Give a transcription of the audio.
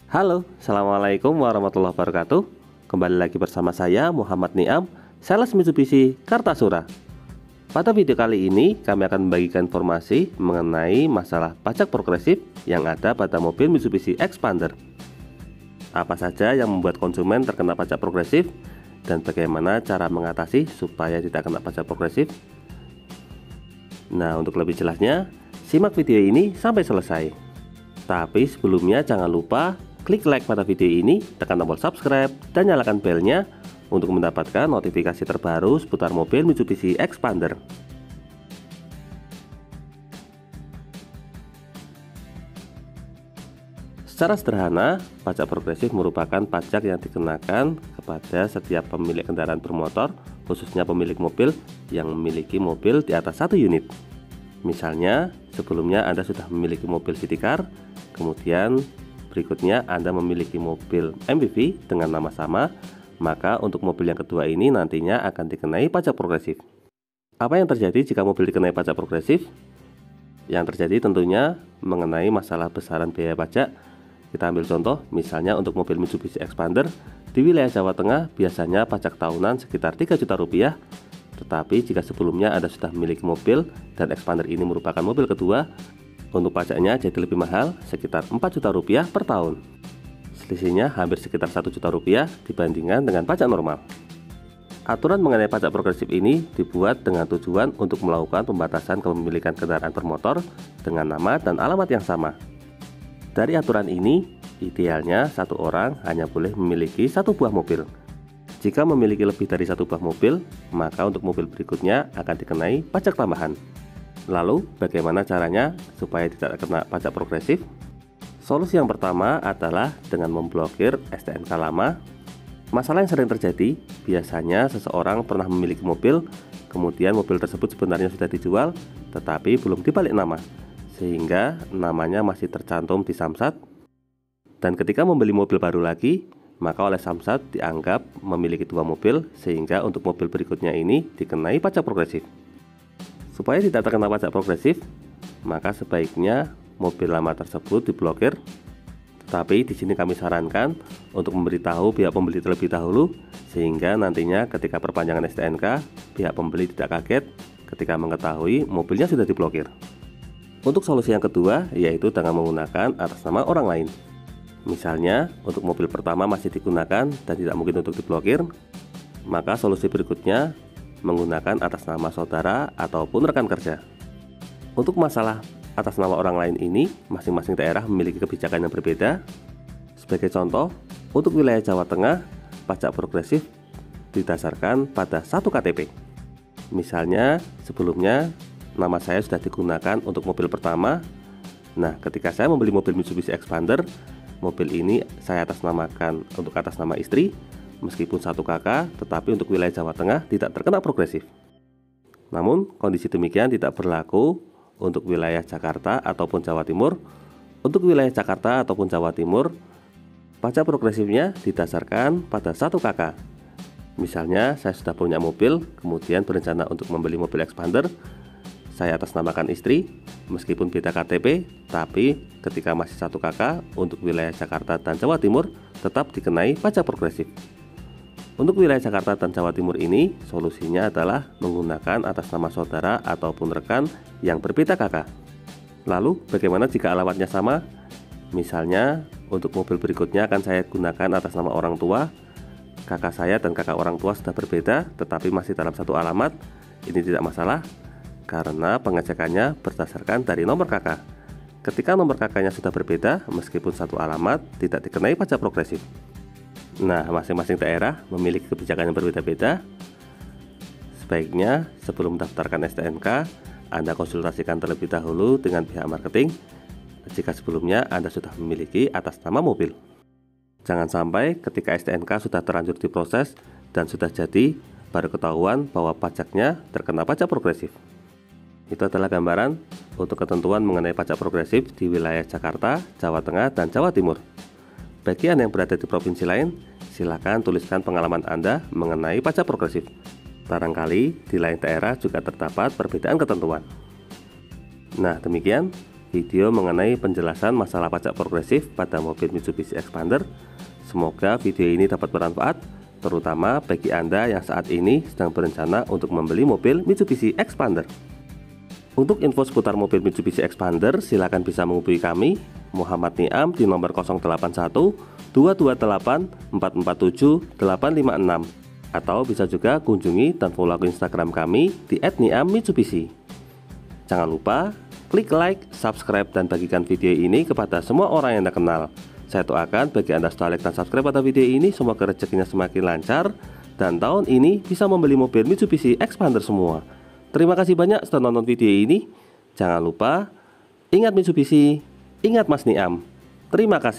Halo, Assalamualaikum warahmatullahi wabarakatuh. Kembali lagi bersama saya Muhammad Niam, sales Mitsubishi Kartasura. Pada video kali ini kami akan membagikan informasi mengenai masalah pajak progresif yang ada pada mobil Mitsubishi Xpander. Apa saja yang membuat konsumen terkena pajak progresif dan bagaimana cara mengatasi supaya tidak kena pajak progresif. Nah, untuk lebih jelasnya, simak video ini sampai selesai. Tapi sebelumnya jangan lupa klik like pada video ini, tekan tombol subscribe, dan nyalakan belnya untuk mendapatkan notifikasi terbaru seputar mobil Mitsubishi Xpander. Secara sederhana, pajak progresif merupakan pajak yang dikenakan kepada setiap pemilik kendaraan bermotor, khususnya pemilik mobil yang memiliki mobil di atas 1 unit. Misalnya, sebelumnya Anda sudah memiliki mobil city car, kemudian berikutnya Anda memiliki mobil MPV dengan nama sama, maka untuk mobil yang kedua ini nantinya akan dikenai pajak progresif. Apa yang terjadi jika mobil dikenai pajak progresif? Yang terjadi tentunya mengenai masalah besaran biaya pajak. Kita ambil contoh, misalnya untuk mobil Mitsubishi Xpander di wilayah Jawa Tengah biasanya pajak tahunan sekitar 3 juta rupiah. Tetapi jika sebelumnya Anda sudah memiliki mobil dan Xpander ini merupakan mobil kedua, untuk pajaknya jadi lebih mahal, sekitar 4 juta rupiah per tahun. Selisihnya hampir sekitar 1 juta rupiah dibandingkan dengan pajak normal. Aturan mengenai pajak progresif ini dibuat dengan tujuan untuk melakukan pembatasan kepemilikan kendaraan bermotor dengan nama dan alamat yang sama. Dari aturan ini, idealnya satu orang hanya boleh memiliki satu buah mobil. Jika memiliki lebih dari satu buah mobil, maka untuk mobil berikutnya akan dikenai pajak tambahan. Lalu, bagaimana caranya supaya tidak kena pajak progresif? Solusi yang pertama adalah dengan memblokir STNK lama. Masalah yang sering terjadi, biasanya seseorang pernah memiliki mobil, kemudian mobil tersebut sebenarnya sudah dijual, tetapi belum dibalik nama, sehingga namanya masih tercantum di Samsat. Dan ketika membeli mobil baru lagi, maka oleh Samsat dianggap memiliki 2 mobil, sehingga untuk mobil berikutnya ini dikenai pajak progresif. Supaya tidak terkena pajak progresif, maka sebaiknya mobil lama tersebut diblokir. Tetapi di sini kami sarankan untuk memberitahu pihak pembeli terlebih dahulu, sehingga nantinya ketika perpanjangan STNK, pihak pembeli tidak kaget ketika mengetahui mobilnya sudah diblokir. Untuk solusi yang kedua, yaitu dengan menggunakan atas nama orang lain. Misalnya, untuk mobil pertama masih digunakan dan tidak mungkin untuk diblokir, maka solusi berikutnya menggunakan atas nama saudara ataupun rekan kerja. Untuk masalah atas nama orang lain ini, masing-masing daerah memiliki kebijakan yang berbeda. Sebagai contoh, untuk wilayah Jawa Tengah, pajak progresif didasarkan pada 1 KTP. Misalnya, sebelumnya nama saya sudah digunakan untuk mobil pertama. Nah, ketika saya membeli mobil Mitsubishi Xpander, mobil ini saya atasnamakan untuk atas nama istri, meskipun 1 KK, tetapi untuk wilayah Jawa Tengah tidak terkena progresif. Namun, kondisi demikian tidak berlaku untuk wilayah Jakarta ataupun Jawa Timur. Untuk wilayah Jakarta ataupun Jawa Timur, pajak progresifnya didasarkan pada 1 KK. Misalnya, saya sudah punya mobil, kemudian berencana untuk membeli mobil Xpander, saya atasnamakan istri, meskipun beda KTP, tapi ketika masih 1 KK, untuk wilayah Jakarta dan Jawa Timur tetap dikenai pajak progresif. Untuk wilayah Jakarta dan Jawa Timur ini, solusinya adalah menggunakan atas nama saudara ataupun rekan yang berbeda KK. Lalu, bagaimana jika alamatnya sama? Misalnya, untuk mobil berikutnya akan saya gunakan atas nama orang tua. Kakak saya dan kakak orang tua sudah berbeda, tetapi masih dalam satu alamat. Ini tidak masalah, karena pengecekannya berdasarkan dari nomor KK. Ketika nomor KK-nya sudah berbeda, meskipun satu alamat, tidak dikenai pajak progresif. Nah, masing-masing daerah memiliki kebijakan yang berbeda-beda. Sebaiknya sebelum mendaftarkan STNK, Anda konsultasikan terlebih dahulu dengan pihak marketing jika sebelumnya Anda sudah memiliki atas nama mobil. Jangan sampai ketika STNK sudah terlanjur diproses dan sudah jadi, baru ketahuan bahwa pajaknya terkena pajak progresif. Itu adalah gambaran untuk ketentuan mengenai pajak progresif di wilayah Jakarta, Jawa Tengah, dan Jawa Timur. Bagi Anda yang berada di provinsi lain, silakan tuliskan pengalaman Anda mengenai pajak progresif. Barangkali di lain daerah juga terdapat perbedaan ketentuan. Nah, demikian video mengenai penjelasan masalah pajak progresif pada mobil Mitsubishi Expander. Semoga video ini dapat bermanfaat, terutama bagi Anda yang saat ini sedang berencana untuk membeli mobil Mitsubishi Expander. Untuk info seputar mobil Mitsubishi Expander, silakan bisa menghubungi kami, Muhammad Niam, di nomor 081 228 447 856, atau bisa juga kunjungi dan follow akun Instagram kami di @niammitsubishi. Jangan lupa klik like, subscribe, dan bagikan video ini kepada semua orang yang Anda kenal. Saya doakan bagi Anda setelah like dan subscribe pada video ini, semoga rezekinya semakin lancar dan tahun ini bisa membeli mobil Mitsubishi Expander semua. Terima kasih banyak sudah nonton video ini. Jangan lupa ingat Mitsubishi, ingat Mas Niam. Terima kasih.